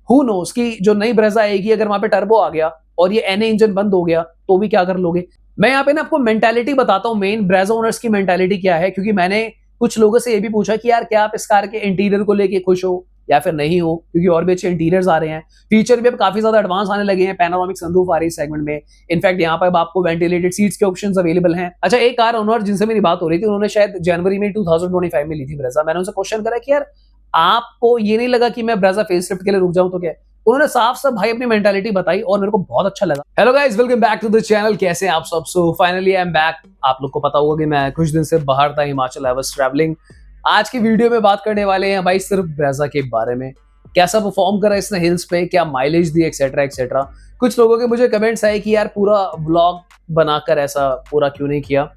Who knows कि जो नई ब्रेजा आएगी अगर वहां पे टर्बो आ गया और ये एनए इंजन बंद हो गया तो भी क्या कर लोगे। मैं यहाँ पे ना आपको मेंटालिटी बताता हूँ, मेन ब्रेजा ओनर्स की मेंटालिटी क्या है, क्योंकि मैंने कुछ लोगों से ये भी पूछा कि यार क्या आप इस कार के इंटीरियर को लेके खुश हो या फिर नहीं हो, क्योंकि और भी अच्छे इंटीरियर्स आ रहे हैं, फीचर भी अब काफी ज्यादा एडवांस आने लगे हैं, पैनोरामिक सनरूफ आ रही है सेगमेंट में। इनफैक्ट यहाँ पर आपको वेंटिलेटेड सीट्स के ऑप्शंस अवेलेबल हैं। अच्छा, एक कार ओनर जिनसे मेरी बात हो रही थी, उन्होंने शायद जनवरी में 2025 में ली थी ब्रेजा। मैंने उनसे क्वेश्चन करा कि यार आपको ये नहीं लगा कि मैं ब्रेजा फेसलिफ्ट के लिए रुक जाऊं तो क्या। उन्होंने साफ साफ भाई अपनी मेंटालिटी बताई और मेरे को बहुत अच्छा लगा। Hello guys, welcome back to the channel. कैसे हैं आप सब? So finally I am back. आप लोग को पता होगा कि मैं कुछ दिन से बाहर था, हिमाचल, आई वाज ट्रैवलिंग। आज की वीडियो में बात करने वाले हैं भाई सिर्फ ब्रेजा के बारे में, कैसा परफॉर्म करा इसने हिल्स पे, क्या माइलेज दी, एक्सेट्रा एक्सेट्रा। कुछ लोगों के मुझे कमेंट्स आए कि यार पूरा व्लॉग बनाकर ऐसा पूरा क्यों नहीं किया।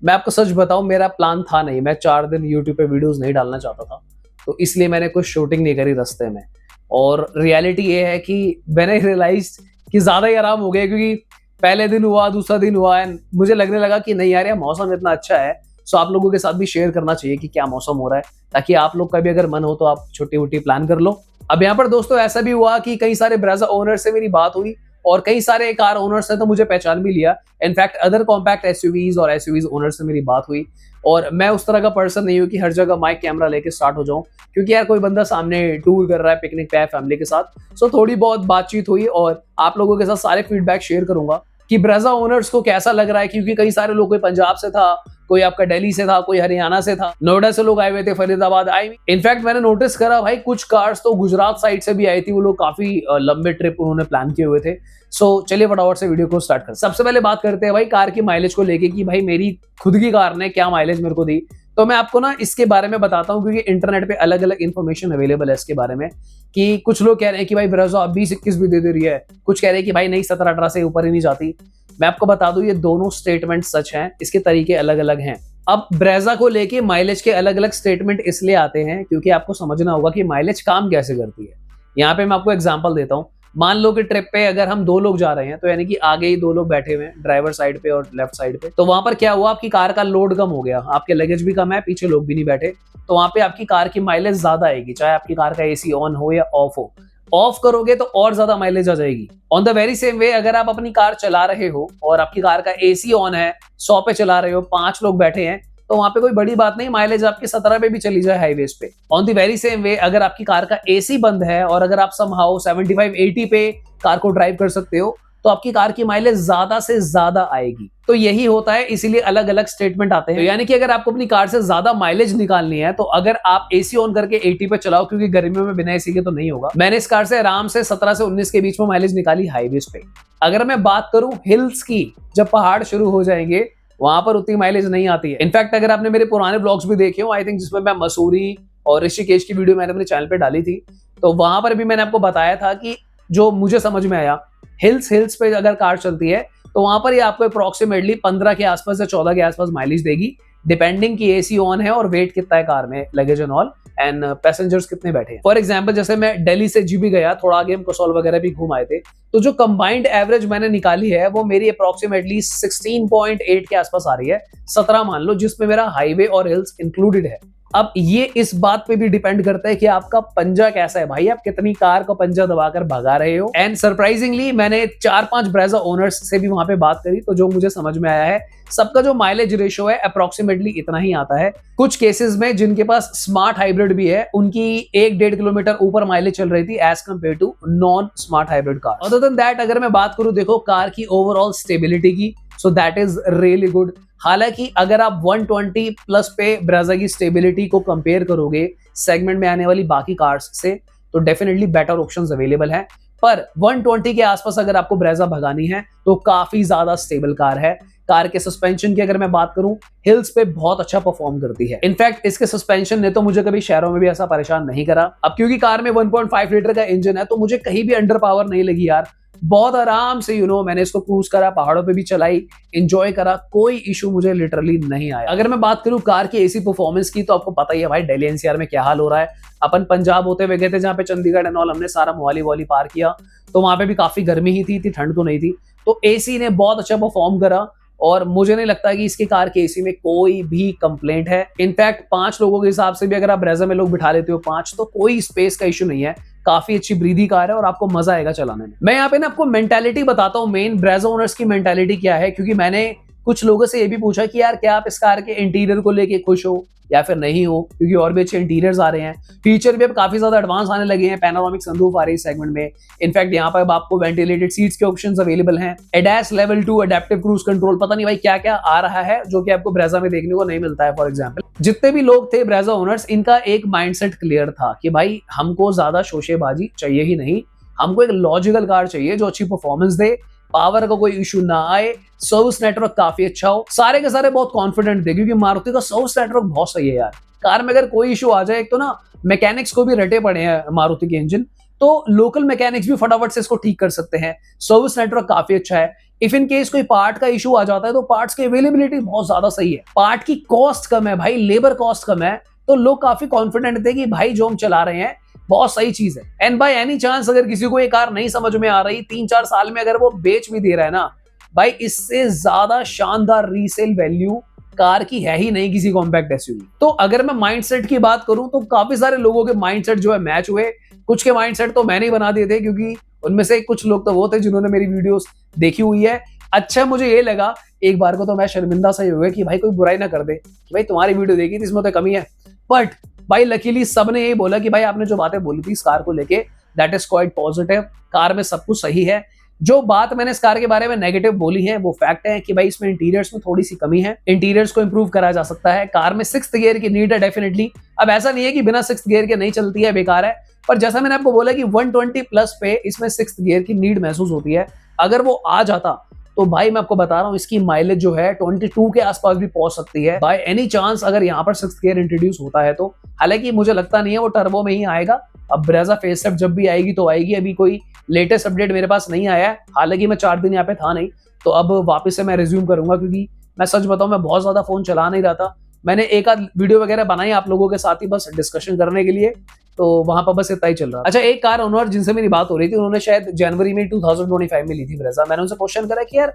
मैं आपको सच बताऊं, मेरा प्लान था नहीं, मैं 4 दिन यूट्यूब पे वीडियोस नहीं डालना चाहता था, तो इसलिए मैंने कुछ शूटिंग नहीं करी रास्ते में। और रियलिटी ये है कि मैंने रियलाइज कि ज्यादा ही आराम हो गया, क्योंकि पहले दिन हुआ, दूसरा दिन हुआ, एंड मुझे लगने लगा कि नहीं यार, मौसम इतना अच्छा है, सो आप लोगों के साथ भी शेयर करना चाहिए कि क्या मौसम हो रहा है, ताकि आप लोग का भी अगर मन हो तो आप छोटी मोटी प्लान कर लो। अब यहाँ पर दोस्तों ऐसा भी हुआ कि कई सारे ब्रेजा ओनर से मेरी बात हुई और कई सारे कार ओनर्स ने तो मुझे पहचान भी लिया। इनफैक्ट अदर कॉम्पैक्ट एसयूवीज और एसयूवीज ओनर से मेरी बात हुई। और मैं उस तरह का पर्सन नहीं हूँ कि हर जगह माइक कैमरा लेके स्टार्ट हो जाऊं, क्योंकि यार कोई बंदा सामने टूर कर रहा है, पिकनिक पे है फैमिली के साथ। सो थोड़ी बहुत बातचीत हुई और आप लोगों के साथ सारे फीडबैक शेयर करूंगा कि ब्रेजा ओनर्स को कैसा लग रहा है, क्योंकि कई सारे लोग, कोई पंजाब से था, कोई आपका दिल्ली से था, कोई हरियाणा से था, नोएडा से लोग आए हुए थे, फरीदाबाद आए। इनफैक्ट मैंने नोटिस करा भाई कुछ कार्स तो गुजरात साइड से भी आई थी, वो लोग काफी लंबे ट्रिप उन्होंने प्लान किए हुए थे। सो चलिए फटाफट से वीडियो को स्टार्ट करते हैं। सबसे पहले बात करते हैं भाई कार की माइलेज को लेके कि भाई मेरी खुद की कार ने क्या माइलेज मेरे को दी। तो मैं आपको ना इसके बारे में बताता हूँ, क्योंकि इंटरनेट पे अलग अलग इन्फॉर्मेशन अवेलेबल है इसके बारे में। कि कुछ लोग कह रहे हैं कि भाई ब्रेजा 20-21 भी दे रही है, कुछ कह रहे हैं कि भाई नहीं 17-18 से ऊपर ही नहीं जाती। मैं आपको बता दूं ये दोनों स्टेटमेंट सच हैं, इसके तरीके अलग अलग हैं। अब ब्रेजा को लेके माइलेज के अलग अलग स्टेटमेंट इसलिए आते हैं क्योंकि आपको समझना होगा कि माइलेज काम कैसे करती है। यहाँ पे मैं आपको एग्जांपल देता हूँ। मान लो कि ट्रिप पे अगर हम 2 लोग जा रहे हैं, तो यानी कि आगे ही 2 लोग बैठे हुए हैं, ड्राइवर साइड पे और लेफ्ट साइड पे। तो वहां पर क्या हुआ, आपकी कार का लोड कम हो गया, आपके लगेज भी कम है, पीछे लोग भी नहीं बैठे, तो वहां पे आपकी कार की माइलेज ज्यादा आएगी, चाहे आपकी कार का एसी ऑन हो या ऑफ हो। ऑफ करोगे तो और ज्यादा माइलेज आ जाएगी। On the very same way, अगर आप अपनी कार चला रहे हो और आपकी कार का एसी ऑन है, 100 पे चला रहे हो, 5 लोग बैठे हैं, तो वहां पे कोई बड़ी बात नहीं, माइलेज आपकी 17 पे भी चली जाए हाईवेज पे। On the very same way, अगर आपकी कार का एसी बंद है और अगर आप समहाउ 75-80 पे कार को ड्राइव कर सकते हो, तो आपकी कार की माइलेज ज्यादा से ज्यादा आएगी। तो यही होता है, इसीलिए अलग अलग स्टेटमेंट आते हैं। तो यानी कि अगर आपको अपनी कार से ज्यादा माइलेज निकालनी है, तो अगर आप एसी ऑन करके 80 पे चलाओ, क्योंकि गर्मियों में बिना एसी के तो नहीं होगा। मैंने इस कार से आराम से 17 से 19 के बीच में माइलेज निकाली हाईवेज पे। अगर मैं बात करूं हिल्स की, जब पहाड़ शुरू हो जाएंगे वहां पर उतनी माइलेज नहीं आती है। इनफैक्ट अगर आपने मेरे पुराने ब्लॉग्स भी देखे हो, आई थिंक जिसमें मैं मसूरी और ऋषिकेश की वीडियो मैंने अपने चैनल पे डाली थी, तो वहां पर भी मैंने आपको बताया था कि जो मुझे समझ में आया, हिल्स पे अगर कार चलती है तो वहां पर ये आपको अप्रोक्सीमेटली 15 के आसपास या 14 के आसपास माइलेज देगी, डिपेंडिंग की एसी ऑन है और वेट कितना है कार में, luggage and all, and passengers कितने बैठे हैं। फॉर एग्जांपल जैसे मैं दिल्ली से जीबी गया, थोड़ा आगे हम कसौल वगैरह भी घूम आए थे, तो जो कंबाइंड एवरेज मैंने निकाली है वो मेरी अप्रोक्सीमेटली 16.8 के आसपास आ रही है, 17 मान लो, जिसमें मेरा हाईवे और हिल्स इंक्लूडेड है। अब ये इस बात पे भी डिपेंड करता है कि आपका पंजा कैसा है भाई, आप कितनी कार को पंजा दबाकर भगा रहे हो। एंड सरप्राइजिंगली मैंने 4-5 ब्रेजा ओनर्स से भी वहां पे बात करी, तो जो मुझे समझ में आया है, सबका जो माइलेज रेशियो है अप्रोक्सीमेटली इतना ही आता है। कुछ केसेस में जिनके पास स्मार्ट हाइब्रिड भी है, उनकी 1-1.5 किलोमीटर ऊपर माइलेज चल रही थी as compare to non smart hybrid car. Other than that, अगर मैं बात करूं देखो कार की ओवरऑल स्टेबिलिटी की, so that is really good. हालांकि अगर आप 120 प्लस पे ब्रेजा की स्टेबिलिटी को कंपेयर करोगे सेगमेंट में आने वाली बाकी कार्स से, तो डेफिनेटली बेटर ऑप्शंस अवेलेबल हैं। पर 120 के आसपास अगर आपको ब्रेजा भगानी है तो काफी ज्यादा स्टेबल कार है। कार के सस्पेंशन की अगर मैं बात करूं, हिल्स पे बहुत अच्छा परफॉर्म करती है। इनफैक्ट इसके सस्पेंशन ने तो मुझे कभी शहरों में भी ऐसा परेशान नहीं करा। अब क्योंकि कार में 1.5 लीटर का इंजन है, तो मुझे कहीं भी अंडर पावर नहीं लगी यार, बहुत आराम से मैंने इसको क्रूज करा, पहाड़ों पे भी चलाई, एंजॉय करा, कोई इशू मुझे लिटरली नहीं आया। अगर मैं बात करूं कार की एसी परफॉर्मेंस की, तो आपको पता ही है भाई दिल्ली एनसीआर में क्या हाल हो रहा है। अपन पंजाब होते हुए गए थे, जहां पे चंडीगढ़ एंड ऑल, हमने सारा मोहाली पार किया, तो वहां पे भी काफी गर्मी ही थी, ठंड तो नहीं थी। तो एसी ने बहुत अच्छा परफॉर्म करा और मुझे नहीं लगता कि इसकी कार के एसी में कोई भी कंप्लेंट है। इनफैक्ट 5 लोगों के हिसाब से भी अगर आप ब्रेजा में लोग बिठा लेते हो 5, तो कोई स्पेस का इशू नहीं है। काफी अच्छी ब्रीदी कार है और आपको मजा आएगा चलाने में। मैं यहाँ पे ना आपको मेंटालिटी बताता हूँ, मेन ब्रेजा ओनर्स की मेंटालिटी क्या है, क्योंकि मैंने कुछ लोगों से ये भी पूछा कि यार क्या आप इस कार के इंटीरियर को लेके खुश हो या फिर नहीं हो, क्योंकि और भी अच्छे इंटीरियर्स आ रहे हैं, फीचर भी अब काफी ज्यादा एडवांस आने लगे हैं, पैनोरामिक सनरूफ आ रही है सेगमेंट में। इनफैक्ट यहाँ पर अब आपको वेंटिलेटेड सीट्स के ऑप्शंस अवेलेबल हैं, ADAS level 2 adaptive cruise control, पता नहीं भाई क्या क्या आ रहा है जो कि आपको ब्रेजा में देखने को नहीं मिलता है। फॉर एग्जाम्पल जितने भी लोग थे ब्रेजा ओनर्स, इनका एक माइंडसेट क्लियर था कि भाई हमको ज्यादा शोशेबाजी चाहिए ही नहीं, हमको एक लॉजिकल कार चाहिए जो अच्छी परफॉर्मेंस दे, पावर का कोई इशू ना आए, सर्विस नेटवर्क काफी अच्छा हो, सारे के सारे बहुत कॉन्फिडेंट थे, क्योंकि मारुति का सर्विस नेटवर्क बहुत सही है यार। कार में अगर कोई इशू आ जाए, एक तो ना मैकेनिक्स को भी रटे पड़े हैं मारुति के इंजन, तो लोकल मैकेनिक्स भी फटाफट से इसको ठीक कर सकते हैं। सर्विस नेटवर्क काफी अच्छा है, इफ इन केस कोई पार्ट का इशू आ जाता है तो पार्ट्स की अवेलेबिलिटी बहुत ज्यादा सही है, पार्ट की कॉस्ट कम है भाई, लेबर कॉस्ट कम है, तो लोग काफी कॉन्फिडेंट थे कि भाई जो हम चला रहे हैं बहुत सही चीज है। एंड बाय एनी चांस अगर किसी को ये कार नहीं समझ में आ रही, 3-4 साल में अगर वो बेच भी दे रहा है ना भाई, इससे ज्यादा शानदार रीसेल वैल्यू कार की है ही नहीं किसी कॉम्पैक्ट एसयूवी। तो अगर मैं माइंडसेट की बात करूं तो काफी सारे लोगों के माइंडसेट जो है मैच हुए, कुछ के माइंडसेट तो मैंने ही बना दिए थे, क्योंकि उनमें से कुछ लोग तो वो थे जिन्होंने मेरी वीडियोस देखी हुई है। अच्छा मुझे ये लगा एक बार को तो मैं शर्मिंदा सा ही हो गया कि भाई कोई बुराई ना कर दे कि भाई तुम्हारी वीडियो देखी थी इसमें तो कमी है, बट भाई लकीली सबने यही बोला कि भाई आपने जो बातें बोली थी इस कार को लेके that is quite positive, car में सब कुछ सही है। जो बात मैंने इस कार के बारे में नेगेटिव बोली है वो फैक्ट है कि भाई इसमें इंटीरियर्स में थोड़ी सी कमी है, इंटीरियर्स को इंप्रूव करा जा सकता है। कार में 6th गियर की नीड है डेफिनेटली, अब ऐसा नहीं है कि बिना 6th गियर के नहीं चलती है, बेकार है, पर जैसा मैंने आपको बोला कि 120 प्लस पे इसमें 6th गियर की नीड महसूस होती है। अगर वो आ जाता तो भाई मैं आपको बता रहा हूं इसकी माइलेज जो है 22 के आसपास भी पहुंच सकती है बाय एनी चांस अगर यहाँ पर 6th गियर इंट्रोड्यूस होता है तो। हालांकि मुझे लगता नहीं है वो टर्बो में ही आएगा, अब ब्रेजा फेसलिफ्ट जब भी आएगी तो आएगी, अभी कोई लेटेस्ट अपडेट मेरे पास नहीं आया है। हालांकि मैं 4 दिन यहाँ पे था नहीं, तो अब वापस से मैं रिज्यूम करूंगा, क्योंकि मैं सच बताऊं मैं बहुत ज्यादा फोन चला नहीं रहा था। मैंने एक आध वीडियो वगैरह बनाई आप लोगों के साथ ही बस डिस्कशन करने के लिए, तो वहां पर बस इतना ही चल रहा। अच्छा एक कार ओनर जिनसे मेरी बात हो रही थी, उन्होंने शायद जनवरी में 2025 में ली थी ब्रेजा। मैंने उनसे क्वेश्चन करा कि यार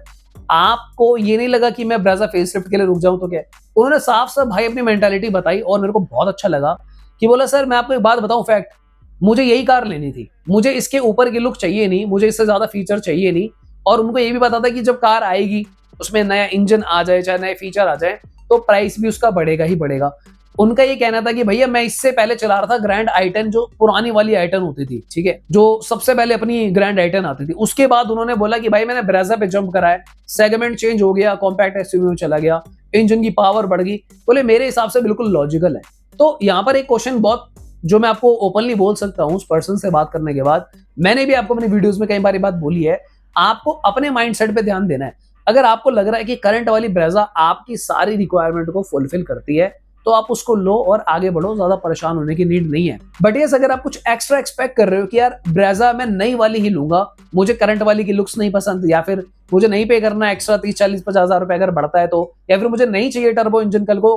आपको ये नहीं लगा कि मैं ब्रेजा फेसलिफ्ट के लिए रुक जाऊं तो क्या? उन्होंने साफ साफ भाई अपनी मेंटालिटी बताई और मेरे को बहुत अच्छा लगा कि बोला सर मैं आपको एक बात बताऊं फैक्ट, मुझे यही कार लेनी थी, मुझे इसके ऊपर की लुक चाहिए नहीं, मुझे इससे ज्यादा फीचर चाहिए नहीं। और उनको ये भी पता था कि जब कार आएगी उसमें नया इंजन आ जाए, चाहे नए फीचर आ जाए, तो प्राइस भी उसका बढ़ेगा ही बढ़ेगा। उनका ये कहना था कि भैया मैं इससे पहले चला रहा था ग्रैंड आई10, जो पुरानी वाली आई10 होती थी, ठीक है, जो सबसे पहले अपनी ग्रैंड आई10 आती थी। उसके बाद उन्होंने बोला कि भाई मैंने ब्रेजा पे जंप करा है, सेगमेंट चेंज हो गया, कॉम्पैक्ट एसयूवी में चला गया, इंजन की पावर बढ़ गई। बोले मेरे हिसाब से बिल्कुल लॉजिकल है। तो यहाँ पर एक क्वेश्चन बहुत जो मैं आपको ओपनली बोल सकता हूँ उस पर्सन से बात करने के बाद, मैंने भी आपको अपनी वीडियोस में कई बार बात बोली है, आपको अपने माइंडसेट पे ध्यान देना है। अगर आपको लग रहा है कि करंट वाली ब्रेजा आपकी सारी रिक्वायरमेंट को फुलफिल करती है तो आप उसको लो और आगे बढ़ो, ज्यादा परेशान होने की नीड नहीं है। बट यस अगर आप कुछ एक्स्ट्रा एक्सपेक्ट कर रहे हो कि यार ब्रेजा मैं नई वाली ही लूंगा, मुझे करंट वाली की लुक्स नहीं पसंद, या फिर मुझे नहीं पे करना एक्स्ट्रा 30-40-50 हजार रुपए अगर बढ़ता है तो, या फिर मुझे नहीं चाहिए टर्बो इंजन, कल को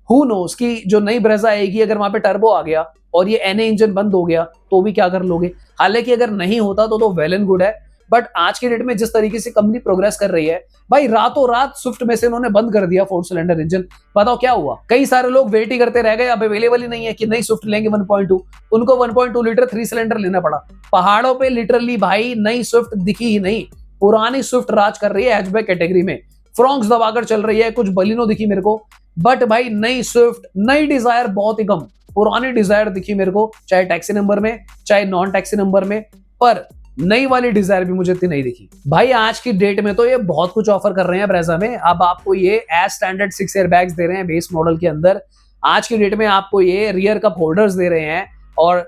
हु नोस कि जो नई ब्रेजा आएगी अगर वहां पे टर्बो आ गया और ये एनए इंजन बंद हो गया तो भी क्या कर लोगे? हालांकि अगर नहीं होता तो वेल एंड गुड है, बट आज के डेट में जिस तरीके से कंपनी प्रोग्रेस कर रही है भाई, रातों रात स्विफ्ट में से उन्होंने बंद कर दिया 4 सिलेंडर इंजन। बताओ क्या हुआ? कई सारे लोग वेट ही करते रह गए, अब अवेलेबल ही नहीं है कि नई स्विफ्ट लेंगे 1.2, उनको 1.2 लीटर 3 सिलेंडर लेना पड़ा। पहाड़ों पे लिटरली भाई नई स्विफ्ट दिखी ही नहीं, पुरानी स्विफ्ट राज कर रही है हैचबैक कैटेगरी में, फ्रॉन्क्स दबाकर चल रही है, कुछ बलिनो दिखी मेरे को, बट भाई नई स्विफ्ट, नई डिजायर बहुत ही कम, पुरानी डिजायर दिखी मेरे को, चाहे टैक्सी नंबर में चाहे नॉन टैक्सी नंबर में, पर नई वाली डिजायर भी मुझे इतनी नहीं दिखी। भाई आज की डेट में तो ये बहुत कुछ ऑफर कर रहे हैं ब्रेजा में। अब आपको ये एज स्टैंडर्ड 6 एयर बैग्स दे रहे हैं बेस मॉडल के अंदर, आज की डेट में आपको ये रियर कप होल्डर्स दे रहे हैं, और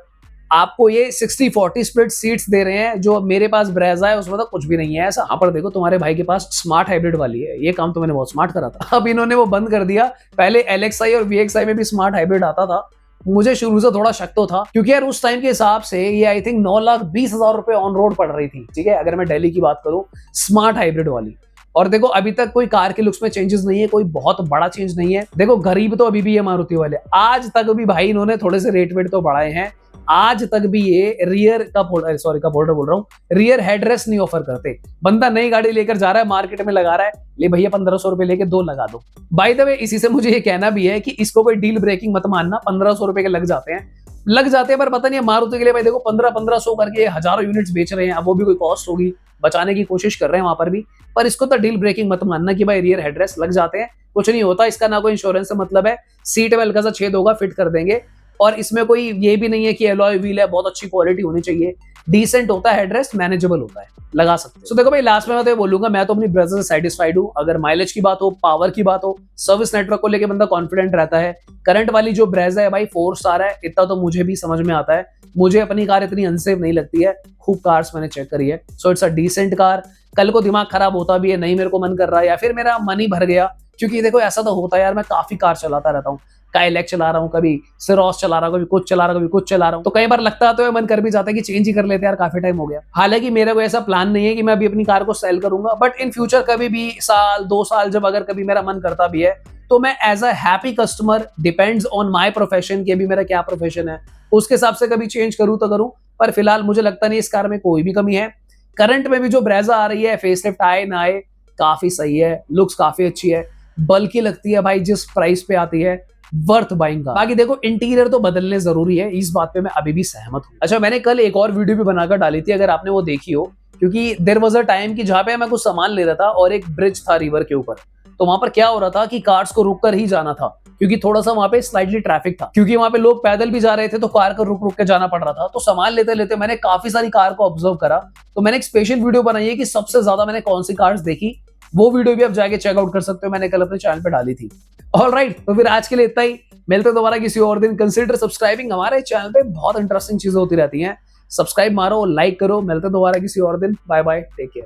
आपको ये 60-40 स्प्लिट सीट्स दे रहे हैं, जो मेरे पास ब्रेजा है उसमें तो कुछ भी नहीं है ऐसा। यहाँ पर देखो तुम्हारे भाई के पास स्मार्ट हाइब्रिड वाली है, ये काम तो मैंने बहुत स्मार्ट करा था, अब इन्होंने वो बंद कर दिया। पहले LXi और VXi में भी स्मार्ट हाइब्रिड आता था, मुझे शुरू से थोड़ा शक तो था, क्योंकि यार उस टाइम के हिसाब से ये आई थिंक 9,20,000 रुपए ऑन रोड पड़ रही थी, ठीक है, अगर मैं दिल्ली की बात करूं स्मार्ट हाइब्रिड वाली। और देखो अभी तक कोई कार के लुक्स में चेंजेस नहीं है, कोई बहुत बड़ा चेंज नहीं है। देखो गरीब तो अभी भी है मारुति वाले, आज तक भी भाई इन्होंने थोड़े से रेट वेट तो बढ़ाए हैं, आज तक भी ये रियर कप होल्डर बोल रहा हूँ, रियर हेडरेस्ट नहीं ऑफर करते। बंदा नई गाड़ी लेकर जा रहा है, मार्केट में लगा रहा है, ले भैया 1500 रुपए लेके 2 लगा दो। बाय द वे इसी से मुझे ये कहना भी है कि इसको कोई डील ब्रेकिंग मत मानना, 1500 रुपए के लग जाते हैं, लग जाते हैं, पर पता नहीं है मारुति के लिए भाई देखो 1500 करके हजारों यूनिट्स बेच रहे हैं, अब वो भी कोई कॉस्ट होगी, बचाने की कोशिश कर रहे हैं वहां पर भी। पर इसको तो डील ब्रेकिंग मत मानना कि भाई रियर हेडरेस्ट लग जाते हैं, कुछ नहीं होता, इसका ना कोई इंश्योरेंस से मतलब है, सीट में हल्का सा छेद होगा फिट कर देंगे। और इसमें कोई ये भी नहीं है कि एलॉय व्हील है, बहुत अच्छी क्वालिटी होनी चाहिए, डिसेंट होता है, हेडरेस्ट मैनेजेबल होता है, लगा सकते हैं। तो देखो भाई लास्ट में मैं तो ये बोलूंगा, मैं तो अपनी ब्रेजा से सेटिस्फाइड हूँ। अगर माइलेज की बात हो, पावर की बात हो, सर्विस नेटवर्क को लेकर बंदा कॉन्फिडेंट रहता है। करंट वाली जो ब्रेजा है भाई 4 स्टार है, इतना तो मुझे भी समझ में आता है। मुझे अपनी कार इतनी अनसेफ नहीं लगती है, खूब कार्स मैंने चेक करी है, so it's a decent car. कल को दिमाग खराब होता भी है, नहीं मेरे को मन कर रहा है या फिर मेरा मन ही भर गया, क्योंकि देखो ऐसा तो होता है यार, मैं काफी कार चलाता रहता हूँ, काइलैक चला रहा हूँ, कभी सिरोस चला रहा हूँ, कभी कुछ चला रहा हूँ, कभी कुछ चला रहा हूँ, तो कई बार लगता है तो मन कर भी जाता है कि चेंज ही कर लेते हैं यार, काफी टाइम हो गया। हालांकि मेरा कोई ऐसा प्लान नहीं है कि मैं अभी अपनी कार को सेल करूंगा, बट इन फ्यूचर कभी भी साल 2 साल जब अगर कभी मेरा मन करता भी है, तो मैं as a happy customer, depends on my profession कि अभी मेरा क्या प्रोफेशन है, उसके हिसाब से कभी चेंज करूँ तो करूँ। पर फिलहाल मुझे लगता नहीं इस कार में कोई भी कमी है। करंट में भी जो ब्रेजा आ रही है, फेसलिफ्ट आए ना आए, काफी सही है, लुक्स काफी अच्छी है, बल्कि लगती है भाई जिस प्राइस पे आती है, वर्थ बाइंग का। बाकी देखो इंटीरियर तो बदलने जरूरी है, इस बात पे मैं अभी भी सहमत हूँ। अच्छा, मैंने कल एक और वीडियो भी बनाकर डाली थी, अगर आपने वो देखी हो, क्योंकि देयर वाज अ टाइम कि जहां पे मैं कुछ सामान ले रहा था और एक ब्रिज था रिवर के ऊपर, तो वहां पर क्या हो रहा था कि कार्स को रुक कर ही जाना था, क्योंकि थोड़ा सा वहां पे स्लाइटली ट्रैफिक था, क्योंकि वहां पे लोग पैदल भी जा रहे थे, तो कार को रुक रुक के जाना पड़ रहा था। तो सामान लेते लेते मैंने काफी सारी कार को ऑब्जर्व करा, तो मैंने एक स्पेशल वीडियो बनाई है कि सबसे ज्यादा मैंने कौन सी कार्स देखी। वो वीडियो भी आप जाके चेकआउट कर सकते हो, मैंने कल अपने चैनल पे डाली थी। ऑलराइट, तो फिर आज के लिए इतना ही, मिलते हैं दोबारा किसी और दिन। कंसीडर सब्सक्राइबिंग, हमारे चैनल पे बहुत इंटरेस्टिंग चीजें होती रहती हैं, सब्सक्राइब मारो, लाइक करो। मिलते हैं दोबारा किसी और दिन, बाय बाय, टेक केयर।